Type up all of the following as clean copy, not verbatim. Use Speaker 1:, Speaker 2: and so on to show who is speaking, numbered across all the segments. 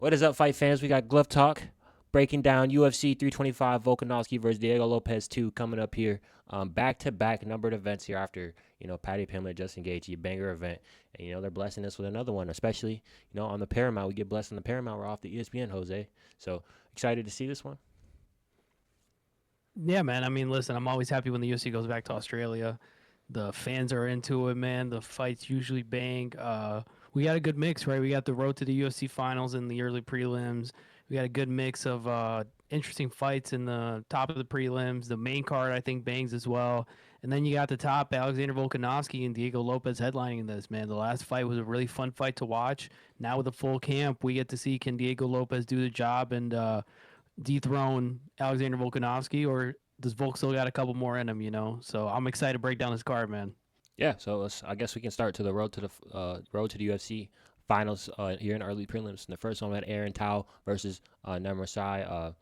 Speaker 1: What is up, fight fans? We got Glove Talk breaking down UFC 325 Volkanovski versus Diego Lopes 2 coming up here. Back-to-back numbered events here after, Patty Pimlet, Justin Gaethje, banger event. And, they're blessing us with another one, especially, on the Paramount. We get blessed on the Paramount. We're off the ESPN, Jose. So excited to see this one.
Speaker 2: Yeah, man. I mean, listen, I'm always happy when the UFC goes back to Australia. The fans are into it, man. The fights usually bang. We got a good mix, right? We got the road to the UFC finals and the early prelims. We got a good mix of interesting fights in the top of the prelims. The main card, I think, bangs as well. And then you got the top, Alexander Volkanovski and Diego Lopes headlining this, man. The last fight was a really fun fight to watch. Now with a full camp, we get to see can Diego Lopes do the job and dethrone Alexander Volkanovski, or does Volk still got a couple more in him? So I'm excited to break down this card, man.
Speaker 1: Yeah, so I guess we can start to the road to the UFC finals here in early prelims. And the first one we had Aaron Tao versus Namursai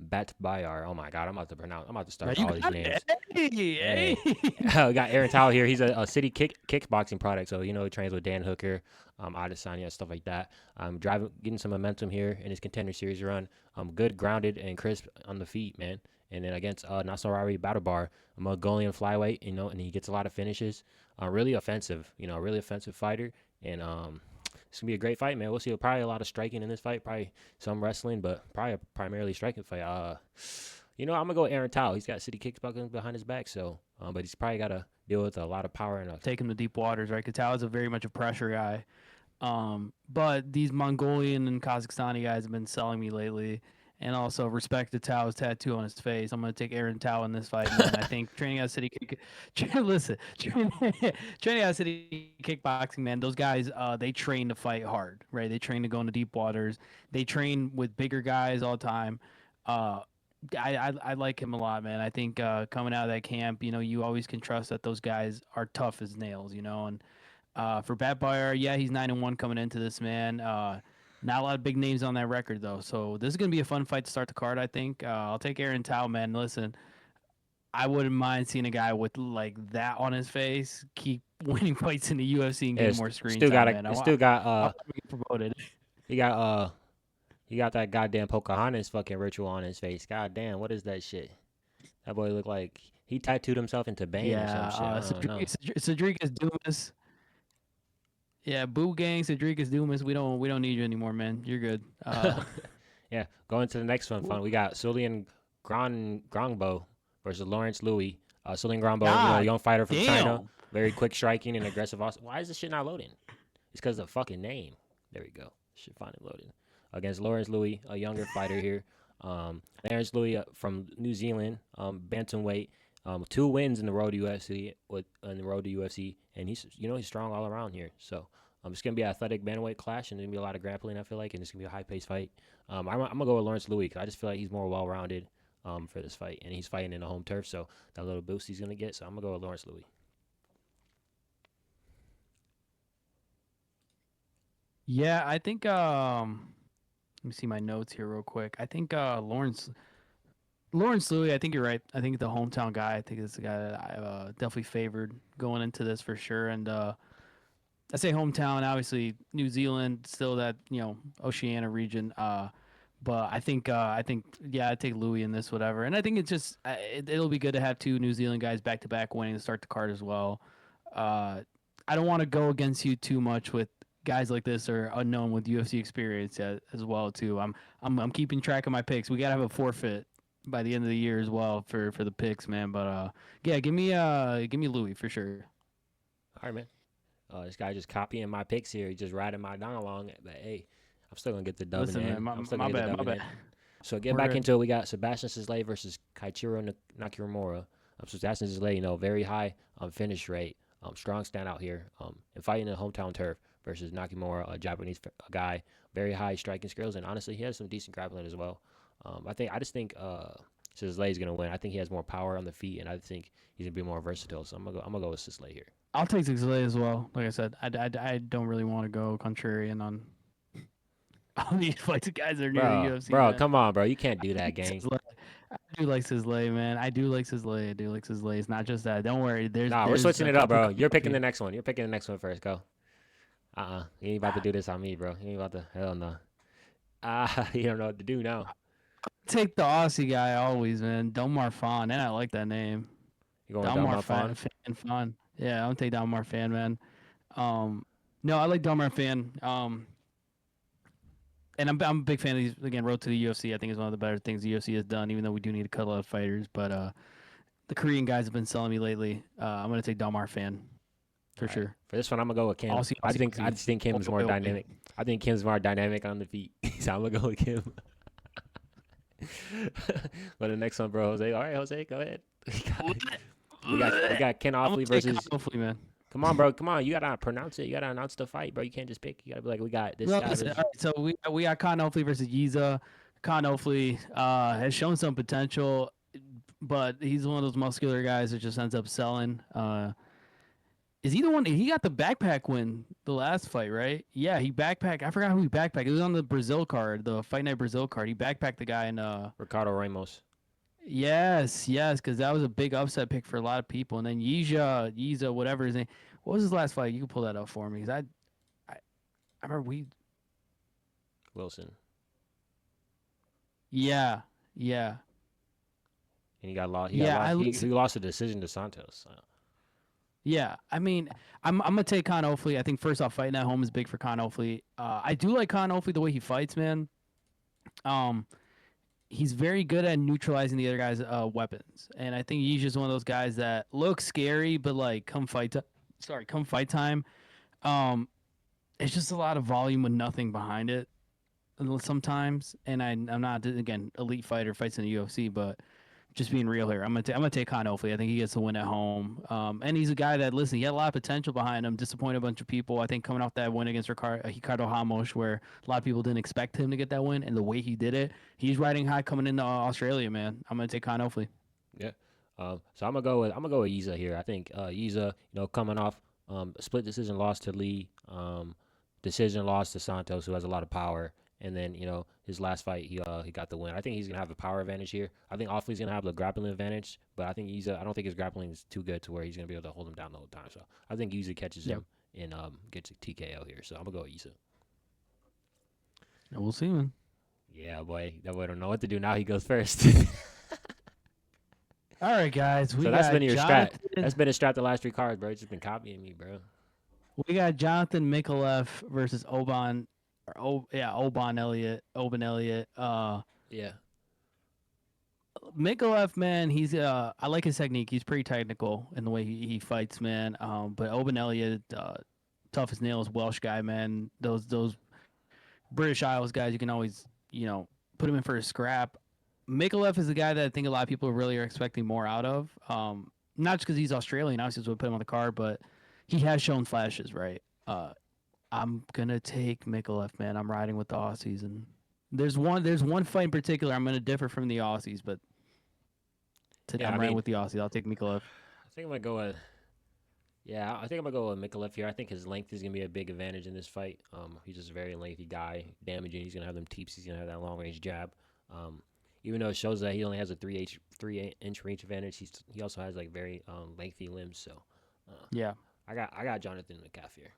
Speaker 1: Batbayar. Oh my God, I'm about to
Speaker 2: Now
Speaker 1: start
Speaker 2: you
Speaker 1: all these
Speaker 2: got
Speaker 1: names.
Speaker 2: it. Hey,
Speaker 1: Hey,
Speaker 2: hey.
Speaker 1: we got Aaron Tao here. He's a city kickboxing product, so he trains with Dan Hooker, Adesanya, stuff like that. Getting some momentum here in his contender series run. Good, grounded, and crisp on the feet, man. And then against Nasarari Battlebar, a Mongolian flyweight, and he gets a lot of finishes. Really offensive, really offensive fighter, and it's gonna be a great fight, man. We'll see probably a lot of striking in this fight, probably some wrestling, but probably a primarily striking fight. I'm gonna go with Aaron Tao. He's got city kickboxing behind his back, so but he's probably got to deal with a lot of power and
Speaker 2: Take him to deep waters, right? Because Tao is a very much a pressure guy. But these Mongolian and Kazakhstani guys have been selling me lately. And also respect to Tao's tattoo on his face. I'm gonna take Aaron Tao in this fight, man. I think training out city listen, training out city kickboxing, man. Those guys, they train to fight hard, right? They train to go into deep waters. They train with bigger guys all the time. Uh, I like him a lot, man. I think coming out of that camp, you always can trust that those guys are tough as nails, and for Bat Buyer, yeah, he's 9-1 coming into this, man. Not a lot of big names on that record though, so this is gonna be a fun fight to start the card. I think I'll take Aaron Tao, man. Listen, I wouldn't mind seeing a guy with like that on his face keep winning fights in the UFC and
Speaker 1: yeah,
Speaker 2: getting more screen time, man. I want to get promoted.
Speaker 1: he got he got that goddamn Pocahontas fucking ritual on his face. God damn, what is that shit? That boy look like he tattooed himself into Bane or some
Speaker 2: Yeah,
Speaker 1: shit. I don't know.
Speaker 2: Cedric Dumas. Yeah, Boo Gang, Cedric Dumas. We don't need you anymore, man. You're good.
Speaker 1: Yeah, going to the next one. Fun. We got Sulian Grongbo versus Lawrence Louis. Sulian Grongbo,
Speaker 2: God
Speaker 1: young fighter from China,
Speaker 2: damn.
Speaker 1: very quick striking and aggressive. Why is this shit not loading? It's because of the fucking name. There we go. Should finally loaded. Against Lawrence Louis, a younger fighter here. Lawrence Louis from New Zealand, bantamweight. Two wins in the road to UFC, and he's strong all around here. So it's gonna be an athletic bantamweight clash, and there's gonna be a lot of grappling. I feel like, and it's gonna be a high paced fight. I'm gonna go with Lawrence Louis because I just feel like he's more well rounded for this fight, and he's fighting in the home turf, so that little boost he's gonna get. So I'm gonna go with Lawrence Louis.
Speaker 2: Yeah, I think let me see my notes here real quick. I think Lawrence Louis, I think you're right. I think the hometown guy, I think is the guy that I definitely favored going into this for sure. And I say hometown, obviously New Zealand, still that, Oceania region. But I think yeah, I take Louis in this whatever. And I think it's just it'll be good to have two New Zealand guys back to back winning to start the card as well. Uh I don't want to go against you too much with guys like this or unknown with UFC experience as well too. I'm keeping track of my picks. We gotta have a forfeit by the end of the year as well for the picks, man. But yeah, give me Louis for sure.
Speaker 1: All right, man. This guy just copying my picks here. He just riding my down along. But hey, I'm still gonna get the dub in the
Speaker 2: Listen, man,
Speaker 1: end.
Speaker 2: my,
Speaker 1: I'm still
Speaker 2: my
Speaker 1: gonna get the
Speaker 2: bad,
Speaker 1: dub
Speaker 2: my
Speaker 1: in the
Speaker 2: bad.
Speaker 1: end. So get
Speaker 2: We're
Speaker 1: back
Speaker 2: good.
Speaker 1: into it. We got Sebastian Sisley versus Kaichiro Nakamura. Sebastian Sisley, very high finish rate, strong standout here, and fighting the hometown turf versus Nakamura, a Japanese guy, very high striking skills, and honestly, he has some decent grappling as well. I just think Sisley is gonna win. I think he has more power on the feet, and I think he's gonna be more versatile. So I'm gonna go with Sisley here.
Speaker 2: I'll take Zigzag as well. Like I said, I don't really want to go contrarian on all these fights guys that are new to the UFC,
Speaker 1: Bro,
Speaker 2: man.
Speaker 1: come on, bro. You can't
Speaker 2: I
Speaker 1: do that,
Speaker 2: think
Speaker 1: gang.
Speaker 2: Sisley. I do like Sisley, man. I do like Sisley. I do like Sisley. It's not just that. Don't worry. There's
Speaker 1: Nah, we're
Speaker 2: there's
Speaker 1: switching
Speaker 2: a
Speaker 1: it up,
Speaker 2: couple
Speaker 1: bro.
Speaker 2: coming
Speaker 1: You're
Speaker 2: up
Speaker 1: picking
Speaker 2: here.
Speaker 1: the next one. You're picking the next one first. Go. You ain't about to do this on me, bro. You ain't about to. Hell no. Ah, you don't know what to do now.
Speaker 2: Take the Aussie guy always, man. Delmar Fawn, and I like that name.
Speaker 1: You going
Speaker 2: Delmar
Speaker 1: Delmar Fawn?
Speaker 2: Fan. Yeah, I'm gonna take Delmar Fan, man. Um, no, I like Delmar Fan. And I'm a big fan of these. Again, road to the UFC. I think is one of the better things the UFC has done. Even though we do need to cut a lot of fighters, but the Korean guys have been selling me lately. I'm gonna take Delmar Fan
Speaker 1: All
Speaker 2: for
Speaker 1: right.
Speaker 2: sure.
Speaker 1: For this one, I'm gonna go with Kim.
Speaker 2: Aussie,
Speaker 1: I
Speaker 2: Aussie,
Speaker 1: think I
Speaker 2: Aussie.
Speaker 1: just think Kim's more
Speaker 2: Oi, oi, oi.
Speaker 1: dynamic. I think Kim's more dynamic on the feet, so I'm gonna go with Kim. But the next one, bro, Jose. All right, Jose, go ahead. We got Ken
Speaker 2: I'm gonna
Speaker 1: Offley
Speaker 2: take
Speaker 1: versus.
Speaker 2: Hopefully, man.
Speaker 1: Come on, bro. Come on. You gotta pronounce it. You gotta announce the fight, bro. You can't just pick. You gotta be like, we got this
Speaker 2: No,
Speaker 1: guy
Speaker 2: listen.
Speaker 1: versus
Speaker 2: All right, so we got Khan Hopefully versus Yiza. Khan Hopefully has shown some potential, but he's one of those muscular guys that just ends up selling. Is he the one? He got the backpack win the last fight, right? Yeah, he backpacked. I forgot who he backpacked. It was on the Brazil card, the Fight Night Brazil card. He backpacked the guy in.
Speaker 1: Ricardo Ramos.
Speaker 2: Yes, because that was a big upset pick for a lot of people. And then Yiza, whatever his name. What was his last fight? You can pull that up for me. 'Cause I remember we.
Speaker 1: Wilson.
Speaker 2: Yeah, yeah,
Speaker 1: And he got lost. He got
Speaker 2: yeah. I
Speaker 1: lost. He
Speaker 2: listen.
Speaker 1: lost a decision to Santos. So.
Speaker 2: Yeah, I mean, I'm gonna take Con Hopefully. I think first off, fighting at home is big for Con Hopefully. I do like Con Hopefully the way he fights, man. Um, he's very good at neutralizing the other guy's weapons, and I think he's just one of those guys that looks scary, but like come fight time, um, it's just a lot of volume with nothing behind it sometimes. And I'm not again elite fighter fights in the UFC, but just being real here, I'm gonna take Khan Hopefully. I think he gets the win at home. And he's a guy that listen, he had a lot of potential behind him. Disappointed a bunch of people. I think coming off that win against Ricardo Ramos, where a lot of people didn't expect him to get that win, and the way he did it, he's riding high coming into Australia, man. I'm gonna take Khan Hopefully.
Speaker 1: Yeah. So I'm gonna go with Yiza here. I think Yiza, coming off a split decision loss to Lee, decision loss to Santos, who has a lot of power, and then his last fight he got the win. I think he's gonna have a power advantage here. I think Offley's gonna have the grappling advantage, but I think Yiza, I don't think his grappling is too good to where he's gonna be able to hold him down the whole time. So I think Yiza catches
Speaker 2: Yeah,
Speaker 1: him and gets a TKO here. So I'm gonna go with Yiza.
Speaker 2: we'll see, man.
Speaker 1: Yeah, boy, that boy don't know what to do now. He goes first.
Speaker 2: All right, guys,
Speaker 1: So
Speaker 2: we
Speaker 1: that's
Speaker 2: got
Speaker 1: been your strat.
Speaker 2: Jonathan.
Speaker 1: That's been a strat the last three cards, bro. It's just been copying me, bro.
Speaker 2: We got Jonathan Mikalev versus Oban Elliott. Oban Elliott.
Speaker 1: Yeah.
Speaker 2: Mikalev, man, he's I like his technique. He's pretty technical in the way he fights, man. But Oban Elliott, tough as nails, Welsh guy, man. Those British Isles guys, you can always put him in for a scrap. Mikalev is the guy that I think a lot of people really are expecting more out of. Not just because he's Australian, obviously, so we put him on the card, but he has shown flashes, right? I'm gonna take Mikalev, man. I'm riding with the Aussies, and there's one fight in particular I'm gonna differ from the Aussies, but today
Speaker 1: Yeah, I
Speaker 2: I'm riding
Speaker 1: mean,
Speaker 2: with the Aussie. I'll take Mikalev.
Speaker 1: I think I'm gonna go with. Yeah, I think I'm gonna go with Mikolev here. I think his length is gonna be a big advantage in this fight. He's just a very lengthy guy, damaging. He's gonna have them teeps. He's gonna have that long range jab. Um, even though it shows that he only has a 3 inch range advantage, he also has like very lengthy limbs. So, uh,
Speaker 2: Yeah,
Speaker 1: I got Jonathan McCaff here.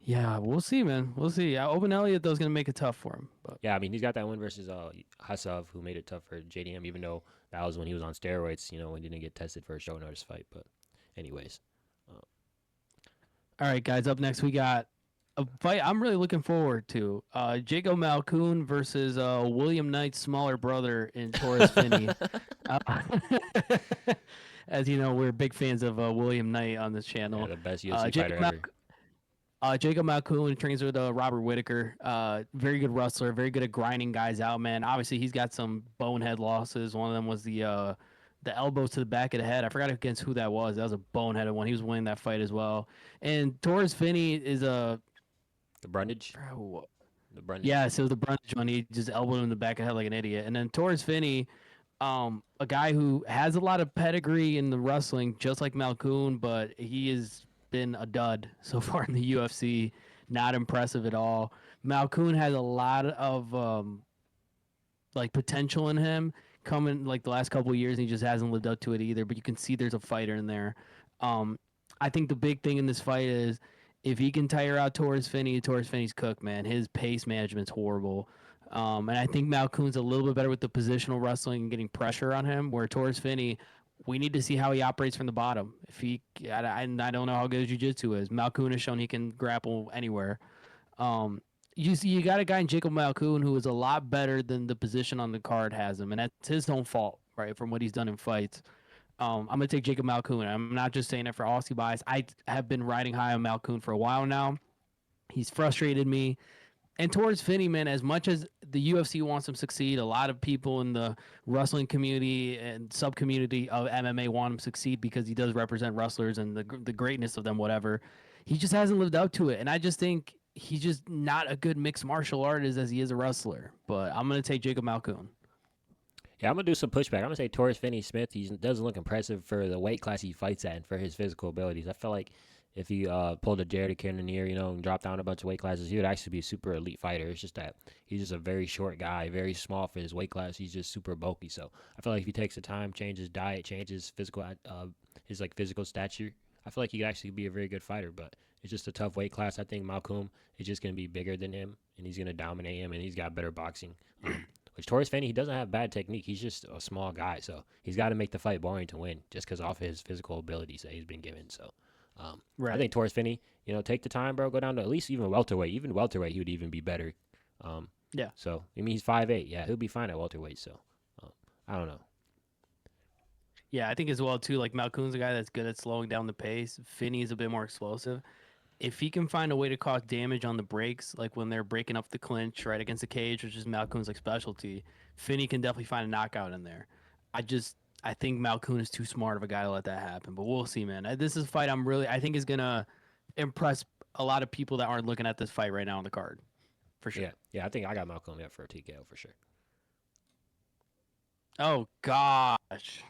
Speaker 2: yeah, we'll see, man. We'll see. Open Elliott though is gonna make it tough for him, but
Speaker 1: Yeah, I mean he's got that win versus Hasov, who made it tough for JDM, even though that was when he was on steroids. When he didn't get tested for a short notice fight. But, anyways, uh,
Speaker 2: all right, guys. Up next, we got a fight I'm really looking forward to. Jacob Malkoon versus William Knight's smaller brother in Torres Finney. Uh, as you know, we're big fans of William Knight on this
Speaker 1: yeah,
Speaker 2: channel.
Speaker 1: the best UFC fighter
Speaker 2: Jacob
Speaker 1: ever.
Speaker 2: Jacob Malkoon trains with Robert Whitaker. Very good wrestler, very good at grinding guys out, man. Obviously, he's got some bonehead losses. One of them was the elbows to the back of the head. I forgot against who that was. That was a boneheaded one. He was winning that fight as well. And Torres Finney is a
Speaker 1: The Brundage, the
Speaker 2: yeah,
Speaker 1: Brundage.
Speaker 2: so the Brunch one, he just elbowed him in the back of the head like an idiot. And then Torres Finney, a guy who has a lot of pedigree in the wrestling, just like Malkoon, but he has been a dud so far in the UFC. Not impressive at all. Malkoon has a lot of like potential in him coming like the last couple of years, and he just hasn't lived up to it either. But you can see there's a fighter in there. Um, I think the big thing in this fight If he can tire out Torres Finney's cooked, man. His pace management's horrible. And I think Malkoon's a little bit better with the positional wrestling and getting pressure on him. Where Torres Finney, we need to see how he operates from the bottom. If he, I don't know how good jiu-jitsu is. Malkoon has shown he can grapple anywhere. Um, you got a guy in Jacob Malkoon who is a lot better than the position on the card has him, and that's his own fault, right, from what he's done in fights. I'm gonna take Jacob Malkoon. I'm not just saying it for Aussie bias. I have been riding high on Malkoon for a while now. He's frustrated me. And towards Finney, man, as much as the UFC wants him to succeed, a lot of people in the wrestling community and sub community of MMA want him to succeed because he does represent wrestlers and the greatness of them, whatever. He just hasn't lived up to it. And I just think he's just not a good mixed martial artist as he is a wrestler. But I'm going to take Jacob Malkoon.
Speaker 1: Yeah, I'm gonna do some pushback. I'm gonna say Torres Finney Smith. He doesn't look impressive for the weight class he fights at and for his physical abilities. I feel like if he pulled a Jared Cannonier, and dropped down a bunch of weight classes, he would actually be a super elite fighter. It's just that he's just a very short guy, very small for his weight class. He's just super bulky. So I feel like if he takes the time, changes diet, changes his physical stature, I feel like he could actually be a very good fighter. But it's just a tough weight class. I think Malcolm is just gonna be bigger than him, and he's gonna dominate him, and he's got better boxing. Which Torres Finney, he doesn't have bad technique. He's just a small guy, so he's got to make the fight boring to win, just because off his physical abilities that he's been given. So, I
Speaker 2: Right.
Speaker 1: think Torres Finney, take the time, bro. Go down to at least even welterweight. Even welterweight, he would even be better. Um,
Speaker 2: Yeah.
Speaker 1: so I mean, he's 5'8". Yeah, he'll be fine at welterweight. So, I don't know.
Speaker 2: Yeah, I think as well too. Like Malkoon's a guy that's good at slowing down the pace. Finney is a bit more explosive. If he can find a way to cause damage on the breaks, like when they're breaking up the clinch right against the cage, which is Malkoon's specialty, Finney can definitely find a knockout in there. I just I think Malkoon is too smart of a guy to let that happen, but we'll see, man. This is a fight I think is gonna impress a lot of people that aren't looking at this fight right now on the card, for sure.
Speaker 1: Yeah, yeah, I think I got Malcolm up for a TKO for sure.
Speaker 2: Oh gosh.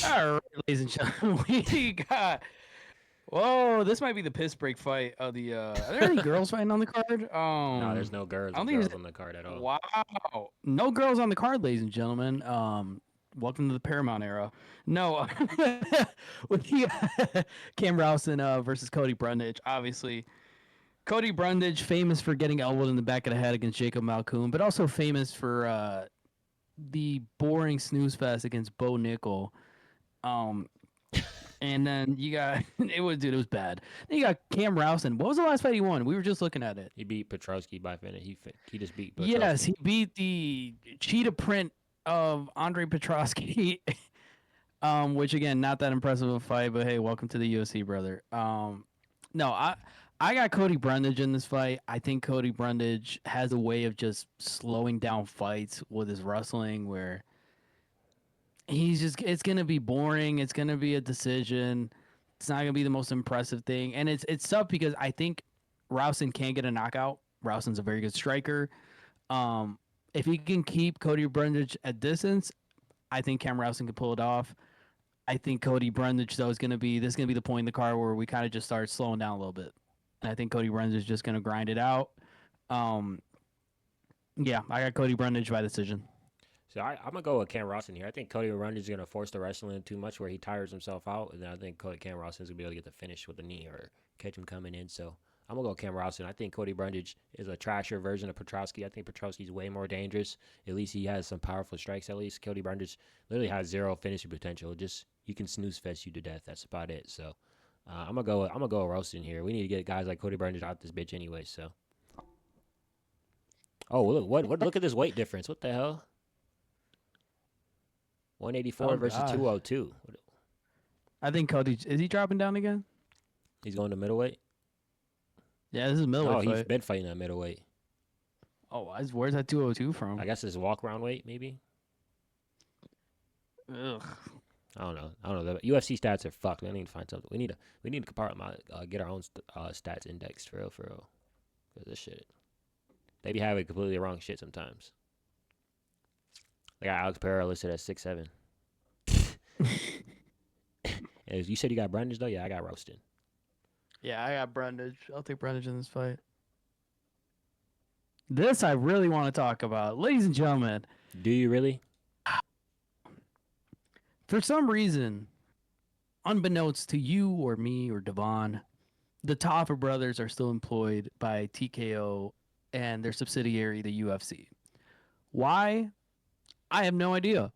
Speaker 2: All right, ladies and gentlemen, we got. Whoa, this might be the piss break fight of the. Are there any girls fighting on the card?
Speaker 1: No, there's no
Speaker 2: I don't think
Speaker 1: girls
Speaker 2: there's.
Speaker 1: on the card at all.
Speaker 2: Wow, no girls on the card, ladies and gentlemen. Welcome to the Paramount era. No, with the Cam Rawson versus Cody Brundage. Obviously, Cody Brundage famous for getting elbowed in the back of the head against Jacob Malkoon, but also famous for the boring snooze fest against Bo Nickel. Um, and then you got it was bad. Then you got Cam Rawson. What was the last fight he won? We were just looking at it.
Speaker 1: He beat Petrosky by finish. He just beat
Speaker 2: Yes,
Speaker 1: Petrosky.
Speaker 2: he beat the cheetah print of Andre Petrosky. Which again, not that impressive of a fight, but hey, welcome to the UFC, brother. No, I got Cody Brundage in this fight. I think Cody Brundage has a way of just slowing down fights with his wrestling where it's gonna be boring. It's gonna be a decision. It's not gonna be the most impressive thing. And it's tough because I think Rawson can get a knockout. Rawson's a very good striker. Um, if he can keep Cody Brundage at distance, I think Cam Rawson can pull it off. I think Cody Brundage though is gonna be the point in the car where we kind of just start slowing down a little bit. And I think Cody Brundage is just gonna grind it out. Um, yeah, I got Cody Brundage by decision.
Speaker 1: So I'm gonna go with Cam Rawson here. I think Cody Rundage is gonna force the wrestling too much where he tires himself out, and then I think Cam Rawson is gonna be able to get the finish with the knee or catch him coming in. So I'm gonna go Cam Rawson. I think Cody Brundage is a trashier version of Petrosky. I think Petrosky's way more dangerous. At least he has some powerful strikes. At least Cody Brundage literally has zero finishing potential. Just he can snooze fest you to death. That's about it. So I'm gonna go. I'm gonna go Rawson here. We need to get guys like Cody Brundage out this bitch anyway. So look what look at this weight difference. What the hell? 184
Speaker 2: Oh
Speaker 1: versus
Speaker 2: gosh,
Speaker 1: 202.
Speaker 2: I think Cody is he dropping down again?
Speaker 1: He's going to middleweight.
Speaker 2: Yeah, this is a
Speaker 1: Oh,
Speaker 2: middleweight
Speaker 1: he's
Speaker 2: fight.
Speaker 1: been fighting at middleweight.
Speaker 2: Oh, where's that 202
Speaker 1: I
Speaker 2: from?
Speaker 1: guess it's walk around weight, maybe.
Speaker 2: Ugh.
Speaker 1: I don't know. The UFC stats are fucked. We need to find something. We need to get our own stats indexed for real, for real. Cause this shit, they be having completely wrong shit sometimes. They got Alex Pereira listed at 6'7". You said you got Brundage though. Yeah, I got Roasted.
Speaker 2: Yeah, I got Brundage. I'll take Brundage in this fight. This I really want to talk about, ladies and gentlemen.
Speaker 1: Do you really?
Speaker 2: For some reason, unbeknownst to you or me or Devon, the Taffa brothers are still employed by TKO and their subsidiary, the UFC. Why? I have no idea.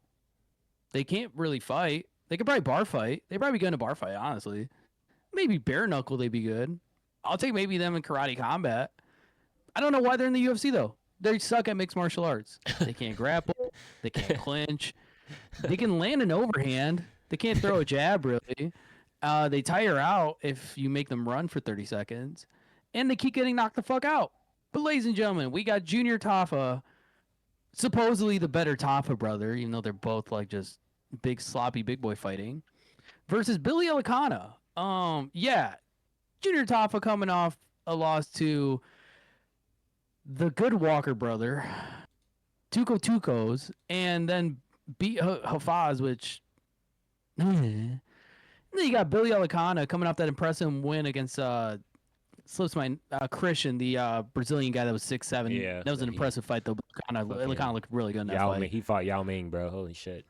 Speaker 2: They can't really fight. They could probably bar fight. They probably be good in a bar fight, honestly. Maybe bare knuckle, they'd be good. I'll take maybe them in karate combat. I don't know why they're in the UFC though. They suck at mixed martial arts. They can't grapple. They can't clinch. They can land an overhand. They can't throw a jab really. They tire out if you make them run for 30 seconds, and they keep getting knocked the fuck out. But ladies and gentlemen, we got Junior Taffa, supposedly the better Taffa brother, even though they're both like just big sloppy big boy fighting, versus Billy Elicana. Yeah, Junior Taffa coming off a loss to the good Walker brother, Tuco Tucos, and then beat Hafaz, which. Then you got Billy Elicana coming off that impressive win against slips my Christian, the Brazilian guy that was 6'7".
Speaker 1: Yeah,
Speaker 2: That was
Speaker 1: but
Speaker 2: an
Speaker 1: he
Speaker 2: impressive fight though. Elicana
Speaker 1: fucking
Speaker 2: looked really good in that
Speaker 1: Yao Ming.
Speaker 2: fight.
Speaker 1: He fought Yao Ming, bro. Holy shit.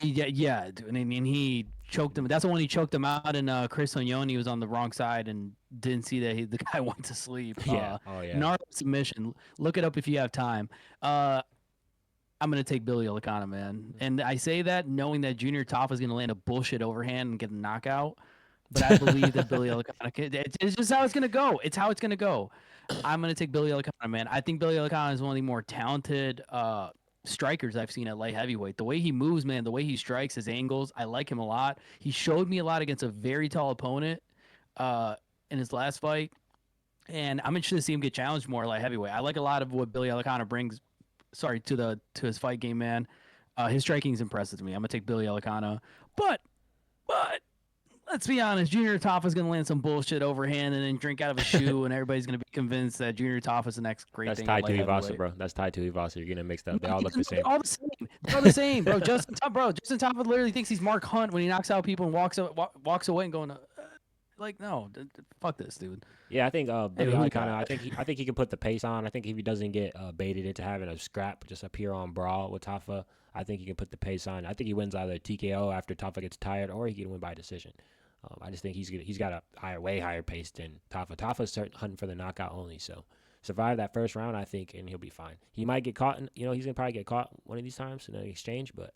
Speaker 2: Yeah, dude, and he choked him. That's the one he choked him out, and Chris Onyoni was on the wrong side and didn't see that the guy went to sleep.
Speaker 1: Yeah. Oh yeah.
Speaker 2: Gnarly submission. Look it up if you have time. Uh, I'm gonna take Billy Elicana, man, and I say that knowing that Junior Taffa is gonna land a bullshit overhand and get a knockout. But I believe that Billy Elicana. It's just how it's gonna go. It's how it's gonna go. I'm gonna take Billy Elicana, man. I think Billy Elicana is one of the more talented strikers I've seen at light heavyweight. The way he moves, man, the way he strikes, his angles, I like him a lot. He showed me a lot against a very tall opponent uh, in his last fight, and I'm interested to see him get challenged more at light heavyweight. I like a lot of what Billy Elicana brings. Sorry to his fight game, man. His striking is impressive to me. I'm gonna take Billy Elicana, but let's be honest, Junior Taffa's gonna land some bullshit overhand and then drink out of a shoe, and everybody's gonna be convinced that Junior Taffa's the next great
Speaker 1: That's
Speaker 2: thing at
Speaker 1: tied to
Speaker 2: light
Speaker 1: Ivasa,
Speaker 2: heavyweight.
Speaker 1: bro. That's tied to Ivasa. You're getting mixed
Speaker 2: No,
Speaker 1: up. They all look the
Speaker 2: they're
Speaker 1: same.
Speaker 2: all the same. They're all the same, bro. Justin Taffa literally thinks he's Mark Hunt when he knocks out people and walks away and going, like, no, fuck this, dude.
Speaker 1: Yeah, I think
Speaker 2: Anyway,
Speaker 1: Billy
Speaker 2: who you
Speaker 1: Icona.
Speaker 2: got?
Speaker 1: I think he can put the pace on. I think if he doesn't get baited into having a scrap, just a pure on brawl with Tafa, I think he can put the pace on. I think he wins either TKO after Tafa gets tired, or he can win by decision. I just think he's got a way higher pace than Tafa. Tafa's hunting for the knockout only, so survive that first round, I think, and he'll be fine. He might get caught, he's gonna probably get caught one of these times in an exchange, but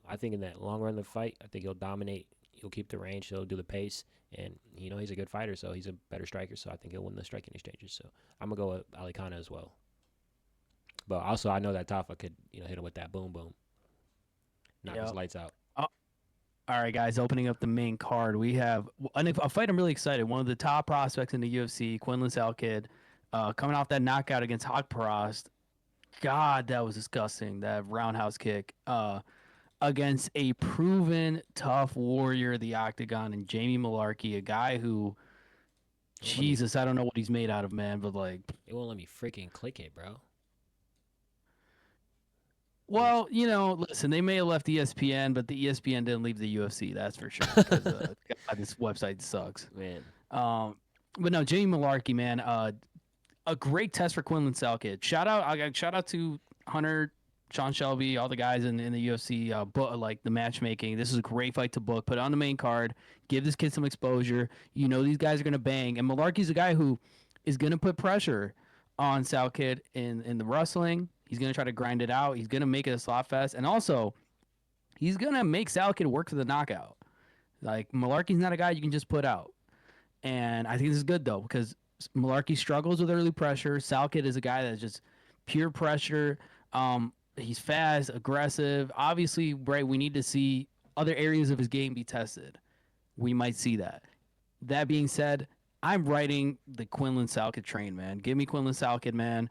Speaker 1: I think in that long run of the fight, I think he'll dominate. He'll keep the range. He'll do the pace, and he's a good fighter, so he's a better striker. So I think he'll win the striking exchanges. So I'm gonna go with Alicana as well. But also, I know that Tafa could hit him with that boom boom, knock his
Speaker 2: Yep.
Speaker 1: lights out.
Speaker 2: Uh, all right, guys. Opening up the main card, we have a fight. I'm really excited. One of the top prospects in the UFC, Quinlan Salkid, coming off that knockout against Haqparast. God, that was disgusting. That roundhouse kick. Against a proven tough warrior of the octagon and Jamie Malarkey, a guy who,
Speaker 1: It won't let me.
Speaker 2: Jesus, I don't know what he's made out of, man, but like,
Speaker 1: It won't let me freaking click it, bro. Let me.
Speaker 2: well, listen, they may have left ESPN, but the ESPN didn't leave the UFC, that's for sure, because God, this website sucks.
Speaker 1: Man,
Speaker 2: Um, but no, Jamie Malarkey, man, a great test for Quinlan Salkid. Shout out to Hunter, Sean Shelby, all the guys in the UFC, like the matchmaking. This is a great fight to book. Put it on the main card. Give this kid some exposure. These guys are gonna bang. And Malarkey's a guy who is gonna put pressure on Salkid in the wrestling. He's gonna try to grind it out. He's gonna make it a slot fest, and also he's gonna make Salkid work for the knockout. Like Malarkey's not a guy you can just put out. And I think this is good though because Malarkey struggles with early pressure. Salkid is a guy that's just pure pressure. He's fast, aggressive. Obviously, right, we need to see other areas of his game be tested. We might see that. That being said, I'm riding the Quinlan Salkid train, man. Give me Quinlan Salkid, man.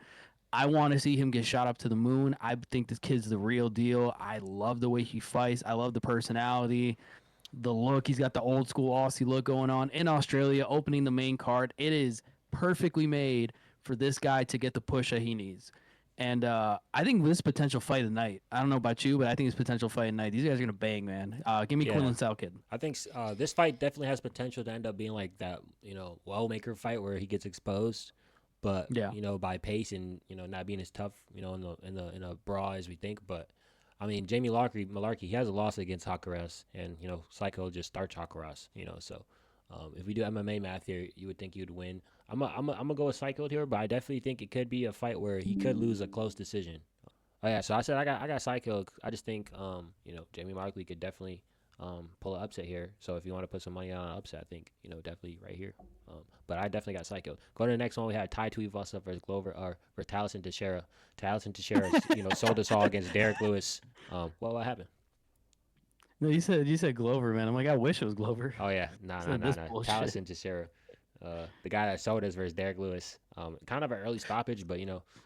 Speaker 2: I want to see him get shot up to the moon. I think this kid's the real deal. I love the way he fights. I love the personality, the look. He's got the old school Aussie look going on in Australia, opening the main card. It is perfectly made for this guy to get the push that he needs. And I think this potential fight of the night. I don't know about you, but I think it's potential fight of the night. These guys are gonna bang, man. Give me
Speaker 1: yeah.
Speaker 2: Quinlan Salkid.
Speaker 1: I think this fight definitely has potential to end up being like that, well maker fight where he gets exposed, but
Speaker 2: Yeah.
Speaker 1: by pace and not being as tough, in a brawl as we think. But I mean, Jamie Malarkey, he has a loss against Hakaras, and Psycho just starts Hakaras, so If we do MMA math here, you would think you'd win. I'm gonna go with Psycho here, but I definitely think it could be a fight where he could lose a close decision. Oh yeah, so I said I got Psycho. I just think Jamie Markley could definitely pull an upset here. So if you want to put some money on an upset, I think definitely right here. But I definitely got Psycho. Go to the next one. We had Tai Tuivasa versus Glover or for Taliesin Teixeira. Taliesin Teixeira, sold us all against Derek Lewis. What happened?
Speaker 2: No, you said Glover, man. I'm like, I wish it was Glover.
Speaker 1: Oh yeah, nah, nah,
Speaker 2: Said
Speaker 1: nah,
Speaker 2: this
Speaker 1: nah.
Speaker 2: bullshit.
Speaker 1: Taliesin Teixeira, the guy that sold us versus Derek Lewis. Kind of an early stoppage, but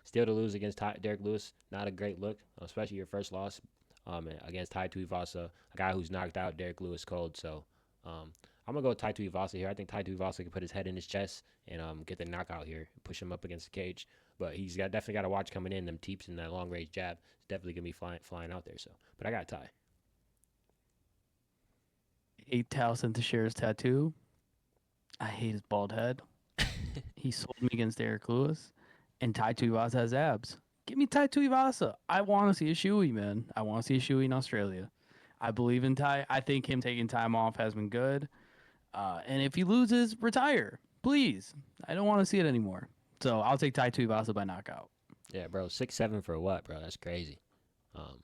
Speaker 1: still to lose against Derek Lewis, not a great look, especially your first loss. Against Tai Tuivasa, a guy who's knocked out Derek Lewis cold. So, I'm gonna go with Tai Tuivasa here. I think Tai Tuivasa can put his head in his chest and get the knockout here, push him up against the cage. But he's definitely got to watch coming in. Them teeps and that long range jab is definitely gonna be flying out there. So, but I got Tai.
Speaker 2: Hate Taliesin Teixeira's tattoo. I hate his bald head. He sold me against Derek Lewis, and Tai Tuivasa has abs. Give me Tai Tuivasa. I want to see a shoey, man. I want to see a shoey in Australia. I believe in Tai. I think him taking time off has been good. And if he loses, retire, please. I don't want to see it anymore. So I'll take Tai Tuivasa by knockout.
Speaker 1: Yeah, bro, 6'7" for what, bro? That's crazy. Um,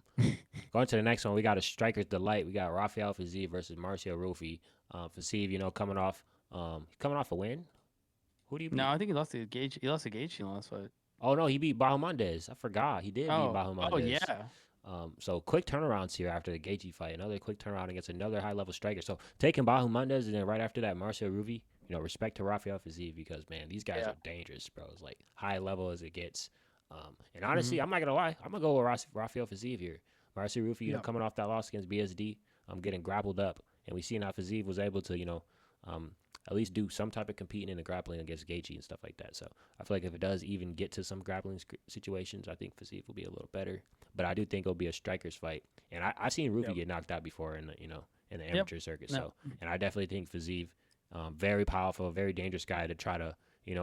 Speaker 1: Going to the next one, we got a striker's delight. We got Rafael Fiziev versus Marcio Rufy. Fiziev, coming off a win. Who do you
Speaker 2: No,
Speaker 1: beat?
Speaker 2: I think he lost to Gage. He lost to Gage in the last fight.
Speaker 1: Oh no, he beat Bahamondes. I forgot he did beat
Speaker 2: Oh
Speaker 1: Bahamondes.
Speaker 2: yeah.
Speaker 1: So quick turnarounds here after the Gaethje fight. Another quick turnaround against another high level striker. So taking Bahamondes and then right after that Marcio Rufy. Respect to Rafael Fiziev because man, these guys
Speaker 2: Yeah.
Speaker 1: are dangerous, bro. It's like high level as it gets. And
Speaker 2: Mm-hmm.
Speaker 1: honestly, I'm not gonna lie. I'm gonna go with Rafael Fiziev here. Marcio Rufy,
Speaker 2: Yeah.
Speaker 1: coming off that loss against BSD, getting grappled up, and we seen how Fiziev was able to, um, at least do some type of competing in the grappling against Gaethje and stuff like that. So I feel like if it does even get to some grappling situations, I think Fiziev will be a little better. But I do think it'll be a striker's fight, and I've seen Rufy
Speaker 2: Yep.
Speaker 1: get knocked out before in the
Speaker 2: Yep.
Speaker 1: amateur circuit.
Speaker 2: No.
Speaker 1: So, and I definitely think Fiziev, very powerful, very dangerous guy to try to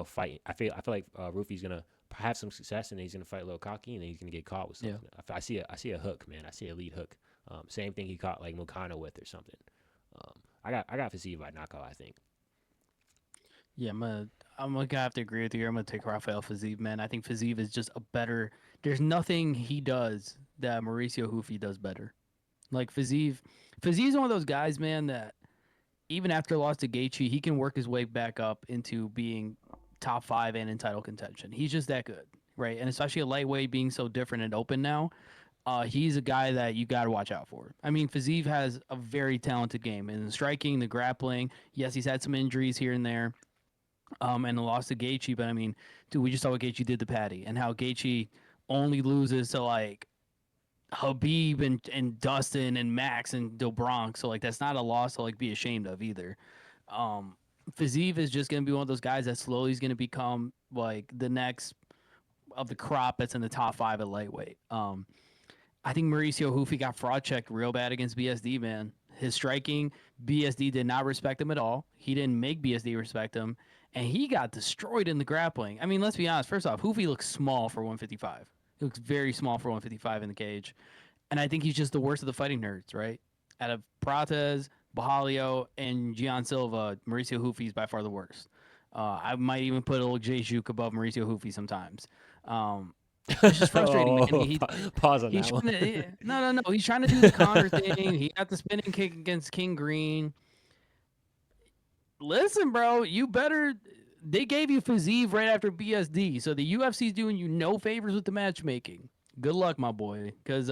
Speaker 1: fight. I feel like Rufy's gonna have some success and he's gonna fight a little cocky and then he's gonna get caught with
Speaker 2: Yeah.
Speaker 1: something. I see a hook, man. I see a lead hook. Same thing he caught like Mukano with or something. I got Fiziev by knockout. I think.
Speaker 2: Yeah, I'm gonna have to agree with you. I'm gonna take Rafael Fiziev, man. I think Fiziev is just a better. There's nothing he does that Mauricio Hufi does better. Like Fiziev's one of those guys, man, that even after loss to Gaethje, he can work his way back up into being top 5 and in title contention. He's just that good, right? And especially a lightweight being so different and open now, he's a guy that you got to watch out for. I mean, Fiziev has a very talented game in the striking, the grappling. Yes, he's had some injuries here and there, and the loss to Gaethje. But I mean, dude, we just saw what Gaethje did to Patty, and how Gaethje only loses to like Habib and Dustin and Max and Del Bronx. So like that's not a loss to like be ashamed of either. Um, Fiziev is just gonna be one of those guys that slowly is gonna become like the next of the crop that's in the top 5 at lightweight. I think Mauricio Hufi got fraud checked real bad against BSD, man. His striking, BSD did not respect him at all. He didn't make BSD respect him, and he got destroyed in the grappling. I mean, let's be honest. First off, Hufi looks small for 155. He looks very small for 155 in the cage, and I think he's just the worst of the fighting nerds, right? Out of Prates, Bajalio, and Gian Silva, Mauricio Hufi is by far the worst. I might even put a little Jay Juk above Mauricio Hufi sometimes. Um, it's just frustrating, man.
Speaker 1: Pause on
Speaker 2: He's
Speaker 1: that one.
Speaker 2: trying to no. He's trying to do the Connor thing. He got the spinning kick against King Green. Listen, bro, you better. They gave you Fiziev right after BSD, so the UFC's doing you no favors with the matchmaking. Good luck, my boy, because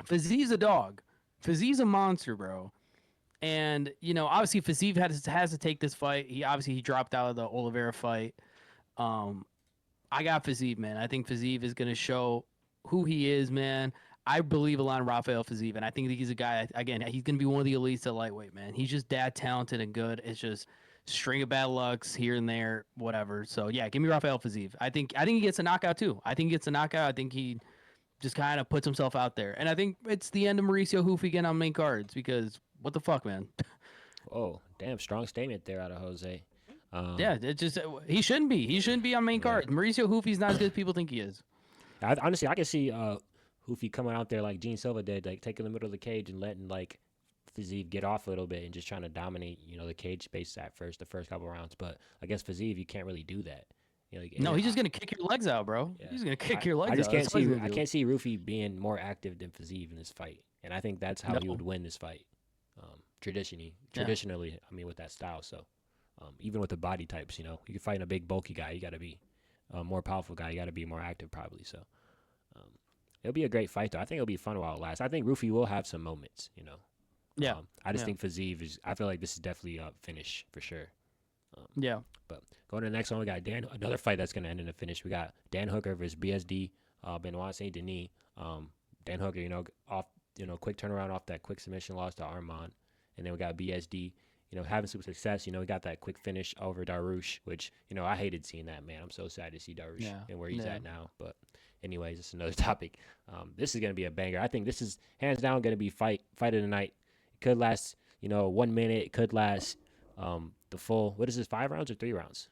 Speaker 2: Fiziev's a dog. Fiziev's a monster, bro. And obviously Fiziev has to take this fight. He dropped out of the Oliveira fight. Um, I got Fiziev, man. I think Fiziev is going to show who he is, man. I believe a lot in Rafael Fiziev, and I think that he's a guy. Again, he's going to be one of the elites at lightweight, man. He's just that talented and good. It's just string of bad lucks here and there, whatever. So yeah, give me Rafael Fiziev. I think he gets a knockout too. I think he gets a knockout. I think he just kind of puts himself out there, and I think it's the end of Mauricio Hoof again on main cards because what the fuck, man.
Speaker 1: Oh, damn, strong statement there out of Jose.
Speaker 2: Yeah, it just he shouldn't be. He shouldn't be on main
Speaker 1: Yeah.
Speaker 2: cards. Mauricio Hoofy's not as good as people think he is.
Speaker 1: Honestly, I can see Hoofy coming out there like Gene Silva did, like taking the middle of the cage and letting like Fiziev get off a little bit and just trying to dominate, the cage space at first, the first couple rounds. But against Fiziev, you can't really do that.
Speaker 2: No, he's just gonna kick your legs out, bro.
Speaker 1: yeah,
Speaker 2: He's gonna
Speaker 1: I,
Speaker 2: kick your
Speaker 1: I
Speaker 2: legs
Speaker 1: just
Speaker 2: out. That's
Speaker 1: can't
Speaker 2: what he's
Speaker 1: see
Speaker 2: gonna
Speaker 1: I
Speaker 2: do.
Speaker 1: can't see Rufi being more active than Fiziev in this fight, and I think that's how he would
Speaker 2: No.
Speaker 1: win this fight.
Speaker 2: Yeah.
Speaker 1: Traditionally, I mean, with that style. So, even with the body types, you can fight a big bulky guy. You got to be a more powerful guy. You got to be more active, probably. So, um, it'll be a great fight, though. I think it'll be fun while it lasts. I think Rufi will have some moments.
Speaker 2: Yeah.
Speaker 1: I just
Speaker 2: Yeah.
Speaker 1: think Fiziev is. I feel like this is definitely a finish for sure. Um,
Speaker 2: Yeah.
Speaker 1: but going to the next one, we got another fight that's gonna end in a finish. We got Dan Hooker versus BSD, Benoit Saint Denis. Dan Hooker, off, quick turnaround off that quick submission loss to Armand, and then we got BSD, having some success. We got that quick finish over Darush, which I hated seeing that, man. I'm so sad to see Darush
Speaker 2: Yeah.
Speaker 1: and where he's
Speaker 2: Yeah.
Speaker 1: at now. But anyways, it's another topic. This is gonna be a banger. I think this is hands down gonna be fight of the night. It could last, 1 minute. It could last the full. What is this? 5 rounds or 3 rounds?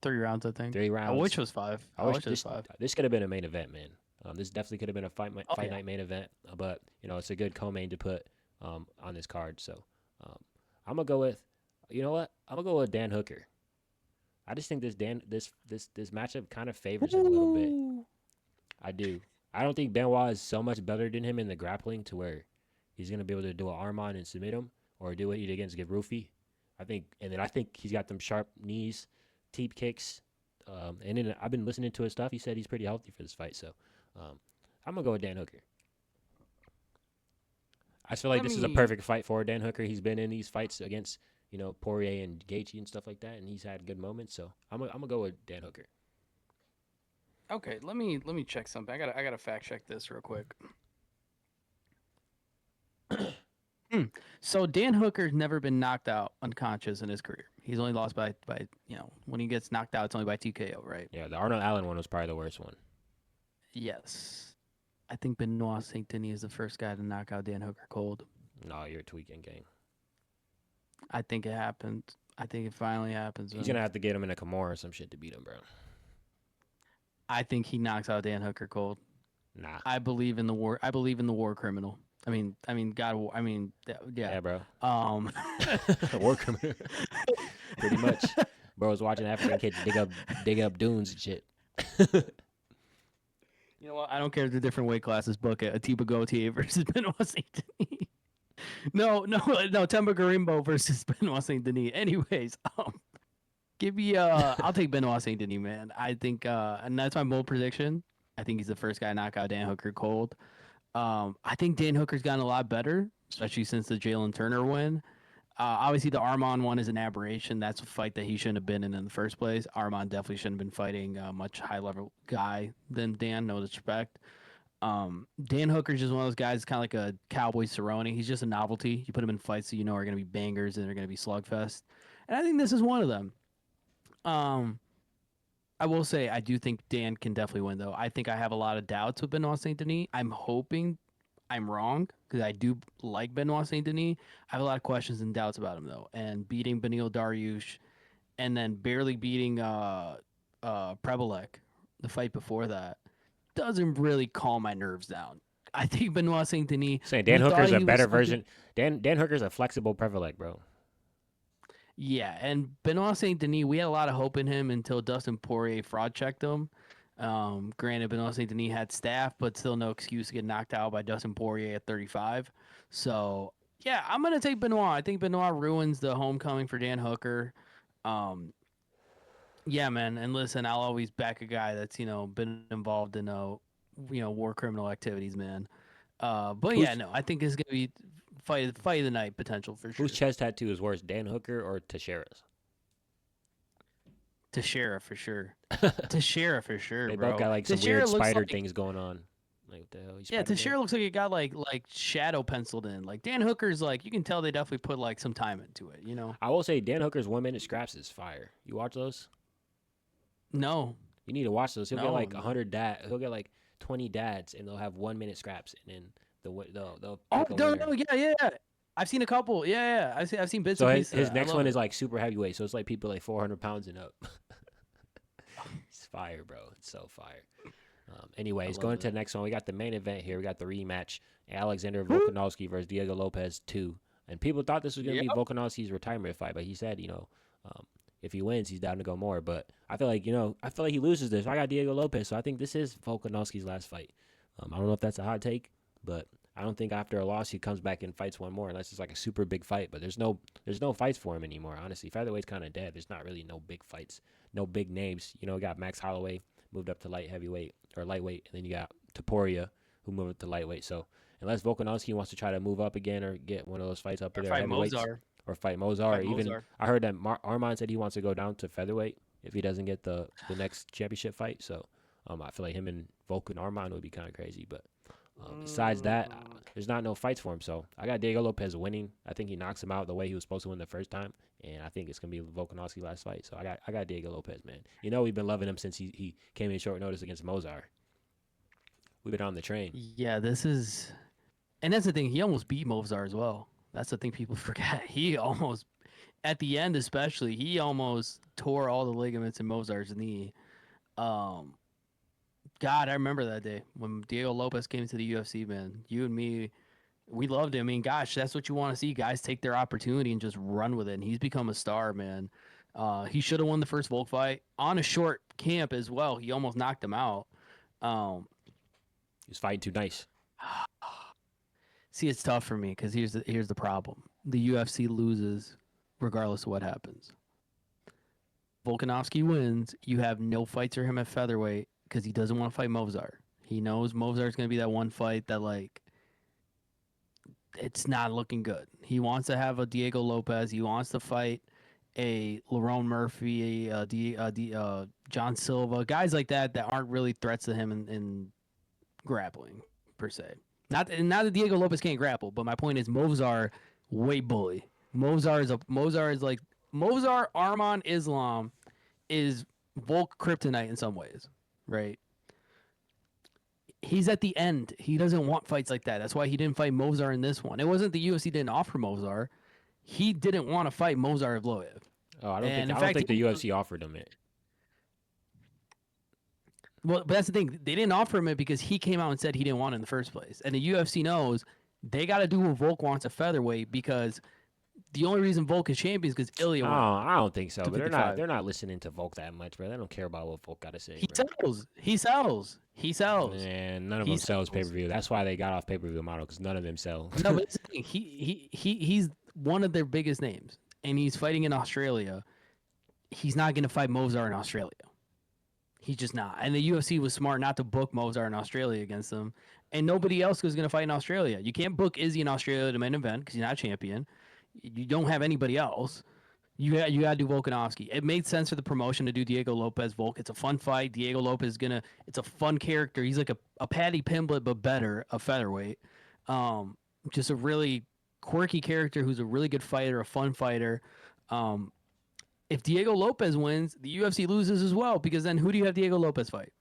Speaker 2: 3 rounds, I think.
Speaker 1: 3 rounds.
Speaker 2: I wish it was 5.
Speaker 1: I
Speaker 2: I
Speaker 1: wish
Speaker 2: wish it was 5.
Speaker 1: this could have been a main event, man. This definitely could have been a
Speaker 2: Oh
Speaker 1: fight
Speaker 2: yeah.
Speaker 1: night main event, but it's a good co-main to put on this card. So I'm gonna go with, you know what? I'm gonna go with Dan Hooker. I just think this matchup kind of favors him a little bit.
Speaker 2: Woo!
Speaker 1: I do. I don't think Benoit is so much better than him in the grappling to where he's gonna be able to do an arm on and submit him or do what he did against Rufi. I think he's got them sharp knees, teep kicks. And then I've been listening to his stuff. He said he's pretty healthy for this fight. So I'm going to go with Dan Hooker. I just feel like
Speaker 2: Let
Speaker 1: this is a
Speaker 2: me
Speaker 1: perfect fight for Dan Hooker. He's been in these fights against, Poirier and Gaethje and stuff like that, and he's had good moments. So I'm going to go with Dan Hooker.
Speaker 2: Okay, let me check something. I gotta fact check this real quick. So Dan Hooker's never been knocked out unconscious in his career. He's only lost by when he gets knocked out, it's only by TKO, right?
Speaker 1: Yeah, the Arnold Allen one was probably the worst one.
Speaker 2: Yes. I think Benoit Saint Denis is the first guy to knock out Dan Hooker cold.
Speaker 1: No, you're tweaking, gang.
Speaker 2: I think it happened. I think it finally happens.
Speaker 1: He's going to have to get him in a Kimura or some shit to beat him, bro.
Speaker 2: I think he knocks out Dan Hooker cold.
Speaker 1: Nah.
Speaker 2: I believe in the war. I believe in the war criminal. God. Yeah.
Speaker 1: Yeah, bro.
Speaker 2: Um,
Speaker 1: War criminal. Pretty much. Bro was watching African kids dig up dunes and shit.
Speaker 2: You know what? I don't care if the different weight classes. Book it. Atiba Gauthier versus Benoit Saint Denis. No. Temba Garimbo versus Benoit Saint Denis. Anyways, give me. I'll take Benoit Saint Denis, man. I think, and that's my bold prediction. I think he's the first guy to knock out Dan Hooker cold. I think Dan Hooker's gotten a lot better, especially since the Jalen Turner win. Obviously, the Armand one is an aberration. That's a fight that he shouldn't have been in the first place. Armand definitely shouldn't have been fighting a much high-level guy than Dan, no disrespect. Dan Hooker's just one of those guys, kind of like a Cowboy Cerrone. He's just a novelty. You put him in fights that you know are going to be bangers and they're going to be slugfest. And I think this is one of them. I will say I do think Dan can definitely win, though. I think I have a lot of doubts with Benoit Saint Denis. I'm hoping I'm wrong because I do like Benoit Saint Denis. I have a lot of questions and doubts about him, though. And beating Beneil Dariush and then barely beating Prebolek, the fight before that, doesn't really calm my nerves down. I think Benoit Saint Denis.
Speaker 1: Saying Dan Hooker's a better
Speaker 2: Something.
Speaker 1: version. Dan Hooker's a flexible Prevalek, bro.
Speaker 2: Yeah, and Benoit Saint Denis, we had a lot of hope in him until Dustin Poirier fraud checked him. Granted, Benoit Saint Denis had staff, but still no excuse to get knocked out by Dustin Poirier at 35. So yeah, I'm gonna take Benoit. I think Benoit ruins the homecoming for Dan Hooker. Yeah, man. And listen, I'll always back a guy that's been involved in war criminal activities, man. But yeah,
Speaker 1: Who's
Speaker 2: no, I think it's gonna be fight of the night potential for sure.
Speaker 1: whose chest tattoo is worse, Dan Hooker or Teixeira's?
Speaker 2: Teixeira for sure. Teixeira for sure,
Speaker 1: They
Speaker 2: bro.
Speaker 1: both got like some
Speaker 2: Teixeira
Speaker 1: weird
Speaker 2: looks
Speaker 1: spider
Speaker 2: like
Speaker 1: things going on. Like what the hell?
Speaker 2: yeah, Teixeira looks like it got like shadow penciled in. Like Dan Hooker's like you can tell they definitely put like some time into it.
Speaker 1: I will say Dan Hooker's 1 minute scraps is fire. You watch those?
Speaker 2: No,
Speaker 1: You need to watch those. He'll get
Speaker 2: no.
Speaker 1: like 100 He'll get like 20 dads, and they'll have 1 minute scraps, and then they'll
Speaker 2: Oh
Speaker 1: pick a
Speaker 2: no,
Speaker 1: winner.
Speaker 2: no, yeah. I've seen a couple. Yeah. I've seen bits
Speaker 1: So
Speaker 2: and
Speaker 1: his,
Speaker 2: pieces. Of
Speaker 1: his
Speaker 2: that. I
Speaker 1: next
Speaker 2: love
Speaker 1: one
Speaker 2: it.
Speaker 1: is like super heavyweight. So it's like people like 400 pounds and up. It's fire, bro. It's so fire. Anyways,
Speaker 2: love
Speaker 1: going to
Speaker 2: it.
Speaker 1: the next one, we got the main event here. We got the rematch: Alexander
Speaker 2: Woo!
Speaker 1: Volkanovski versus Diego Lopez 2. And people thought this was gonna
Speaker 2: Yeah.
Speaker 1: be Volkanovski's retirement fight, but he said, um, if he wins, he's down to go more. But I feel like he loses this. I got Diego Lopez, so I think this is Volkanovski's last fight. I don't know if that's a hot take, but I don't think after a loss he comes back and fights one more unless it's like a super big fight. But there's no fights for him anymore. Honestly, featherweight's kind of dead. There's not really no big fights, no big names. We got Max Holloway moved up to light heavyweight or lightweight, and then you got Taporia who moved up to lightweight. So unless Volkanovski wants to try to move up again or get one of those fights up
Speaker 2: Or
Speaker 1: there
Speaker 2: fight
Speaker 1: heavyweights
Speaker 2: Mozart.
Speaker 1: or fight Mozart, or
Speaker 2: Fight
Speaker 1: even
Speaker 2: Mozart.
Speaker 1: I heard that Arman said he wants to go down to featherweight if he doesn't get the next championship fight. So I feel like him and Volkan Arman would be kind of crazy. But besides that, there's not no fights for him. So I got Diego Lopez winning. I think he knocks him out the way he was supposed to win the first time, and I think it's gonna be Volkanovski last fight. So I got Diego Lopez, man. We've been loving him since he came in short notice against Mozart. We've been on the train.
Speaker 2: Yeah, this is, and that's the thing. He almost beat Mozart as well. That's the thing people forget. He almost, at the end especially, he almost tore all the ligaments in Mozart's knee. Um, God, I remember that day when Diego Lopez came to the UFC. Man, you and me, we loved him. I mean, gosh, that's what you want to see. Guys take their opportunity and just run with it. And he's become a star, man. He should have won the first Volk fight on a short camp as well. He almost knocked him out. Um,
Speaker 1: He's fighting too nice.
Speaker 2: See, it's tough for me because here's the problem: the UFC loses regardless of what happens. Volkanovski wins. You have no fights for him at featherweight because he doesn't want to fight Mozart. He knows Mozart's going to be that one fight that like it's not looking good. He wants to have a Diego Lopez. He wants to fight a Lerone Murphy, John Silva, guys like that aren't really threats to him in grappling per se. Not that Diego Lopez can't grapple, but my point is Mozart way bully. Mozart is like Mozart Arman Islam is Volk Kryptonite in some ways, right? He's at the end. He doesn't want fights like that. That's why he didn't fight Mozart in this one. It wasn't the UFC didn't offer Mozart. He didn't want to fight Mozart Evloev.
Speaker 1: Oh,
Speaker 2: And in
Speaker 1: I don't
Speaker 2: fact,
Speaker 1: think the UFC offered him it.
Speaker 2: well, but that's the thing. They didn't offer him it because he came out and said he didn't want it in the first place. And the UFC knows they got to do what Volk wants at featherweight because the only reason Volk is champion is because Ilya went up
Speaker 1: I don't think so.
Speaker 2: to
Speaker 1: But
Speaker 2: 55.
Speaker 1: they're not listening to Volk that much, bro. They don't care about what Volk got to say,
Speaker 2: He
Speaker 1: bro.
Speaker 2: sells. He sells. He sells.
Speaker 1: And none of
Speaker 2: He
Speaker 1: them sells pay per
Speaker 2: sells.
Speaker 1: view. That's why they got off pay per view model because none of them sell.
Speaker 2: No, but that's the thing. He's one of their biggest names, and he's fighting in Australia. He's not going to fight Mozart in Australia. He's just not. And the UFC was smart not to book Mozart in Australia against him. And nobody else was going to fight in Australia. You can't book Izzy in Australia to main event because he's not a champion. You don't have anybody else. You got to do Volkanovski. It made sense for the promotion to do Diego Lopez Volk. It's a fun fight. Diego Lopez is gonna. It's a fun character. He's like a Paddy Pimblett but better, a featherweight. Um, just a really quirky character who's a really good fighter, a fun fighter. Um, if Diego Lopez wins, the UFC loses as well because then who do you have Diego Lopez fight?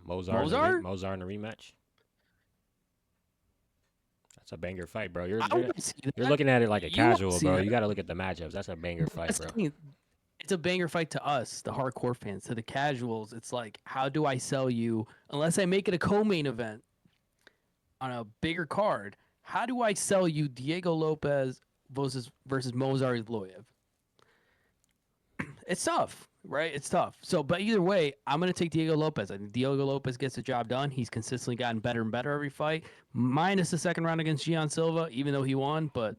Speaker 2: Mozart?
Speaker 1: Mozart in a rematch. That's a banger fight, bro.
Speaker 2: I would see
Speaker 1: You're
Speaker 2: that.
Speaker 1: looking at it like a
Speaker 2: You want to
Speaker 1: casual,
Speaker 2: see
Speaker 1: bro.
Speaker 2: that?
Speaker 1: You got to look at the matchups. That's a banger fight,
Speaker 2: That's
Speaker 1: bro.
Speaker 2: the thing. It's a banger fight to us, the hardcore fans. To the casuals, it's like, how do I sell you? Unless I make it a co-main event on a bigger card, how do I sell you Diego Lopez versus Mozart Evloev? It's tough, right? It's tough. So, but either way, I'm gonna take Diego Lopez. I think Diego Lopez gets the job done. He's consistently gotten better and better every fight, minus the second round against Gian Silva, even though he won. But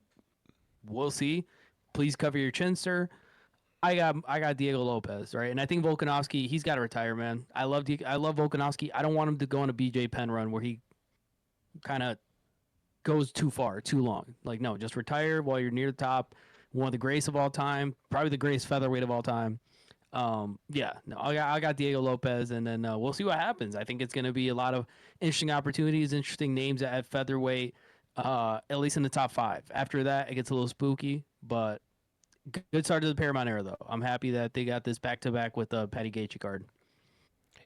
Speaker 2: we'll see. Please cover your chin, sir. I got Diego Lopez, right? And I think Volkanovski, he's got to retire, man. I love Volkanovski. I don't want him to go on a BJ Penn run where he kind of goes too far, too long. Like, no, just retire while you're near the top. One of the greatest of all time, probably the greatest featherweight of all time. Yeah, no, I got Diego Lopez, and then we'll see what happens. I think it's going to be a lot of interesting opportunities, interesting names at featherweight, at least in the top five. After that, it gets a little spooky, but good start to the Paramount era, though. I'm happy that they got this back to back with the Patty Gaethje card.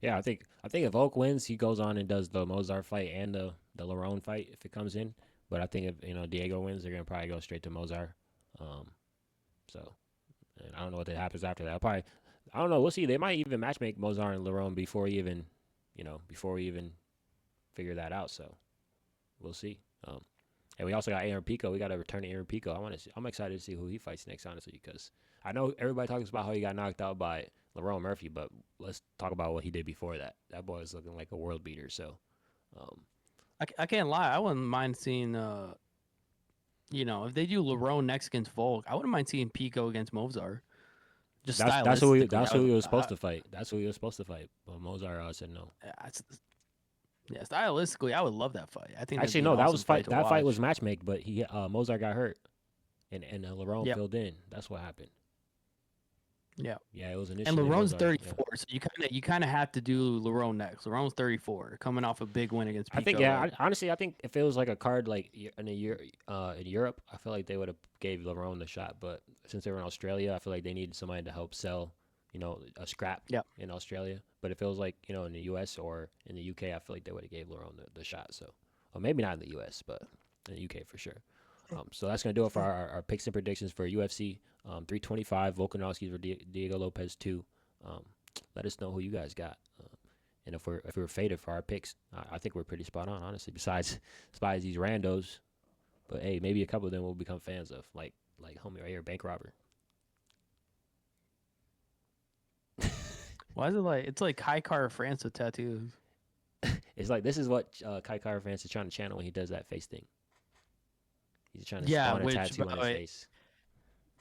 Speaker 1: Yeah, I think if Volk wins, he goes on and does the Mozart fight and the Lerone fight if it comes in. But I think if Diego wins, they're gonna probably go straight to Mozart. Um, so and I don't know what happens after that. I don't know. We'll see. They might even matchmake Mozart and Lerone before we even figure that out. So we'll see. And we also got Aaron Pico. We got to return to Aaron Pico. I'm excited to see who he fights next, honestly, because I know everybody talks about how he got knocked out by Lerone Murphy, but let's talk about what he did before that. That boy is looking like a world beater. So, um,
Speaker 2: I can't lie. I wouldn't mind seeing if they do Lerone next against Volk, I wouldn't mind seeing Pico against Mozart. Just stylistically,
Speaker 1: that's who he was supposed to fight. That's who he was supposed to fight. But Mozart said no.
Speaker 2: Yeah, stylistically, I would love that fight. I think that'd
Speaker 1: Actually,
Speaker 2: be an
Speaker 1: no,
Speaker 2: awesome fight to
Speaker 1: that fight was
Speaker 2: watch.
Speaker 1: matchmade, but he Mozart got hurt, and Lerone
Speaker 2: Yep.
Speaker 1: filled in. That's what happened.
Speaker 2: Yeah.
Speaker 1: Yeah, it was
Speaker 2: And
Speaker 1: initially
Speaker 2: Lerone's
Speaker 1: Mozart. Yeah.
Speaker 2: 34, so you kind of have to do Lerone next. Lerone's 34, coming off a big win against
Speaker 1: I think
Speaker 2: Pico.
Speaker 1: yeah.
Speaker 2: Like,
Speaker 1: Honestly, I think if it was like a card like in a year in Europe, I feel like they would have gave Lerone the shot. But since they were in Australia, I feel like they needed somebody to help sell, a scrap
Speaker 2: yeah.
Speaker 1: in Australia. But if it was like in the U.S. or in the U.K., I feel like they would have gave Lerone the shot. So, or maybe not in the U.S., but in the U.K. for sure. So that's gonna do it for our picks and predictions for UFC 325 Volkanovski for Diego Lopez 2. Um, let us know who you guys got. And if we're faded for our picks, I think we're pretty spot on, honestly. Besides these randos, but hey, maybe a couple of them we'll become fans of, like homie right here, bank robber.
Speaker 2: Why is it like it's like Kai Car France with tattoos?
Speaker 1: It's like this is what Kai Kara France is trying to channel when he does that face thing. He's trying to
Speaker 2: Yeah,
Speaker 1: spawn a
Speaker 2: which by
Speaker 1: tattoo on
Speaker 2: the
Speaker 1: his
Speaker 2: way,
Speaker 1: face.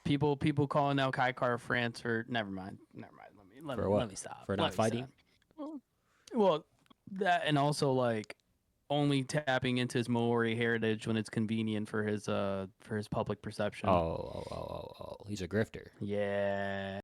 Speaker 2: people calling out Kai Car France for never mind, never mind.
Speaker 1: For
Speaker 2: Let
Speaker 1: what?
Speaker 2: me stop.
Speaker 1: For not
Speaker 2: Let me
Speaker 1: fighting?
Speaker 2: stop. Well, that and also like only tapping into his Maori heritage when it's convenient for his public
Speaker 1: Oh,
Speaker 2: perception.
Speaker 1: oh, oh, oh, oh. He's a grifter.
Speaker 2: Yeah.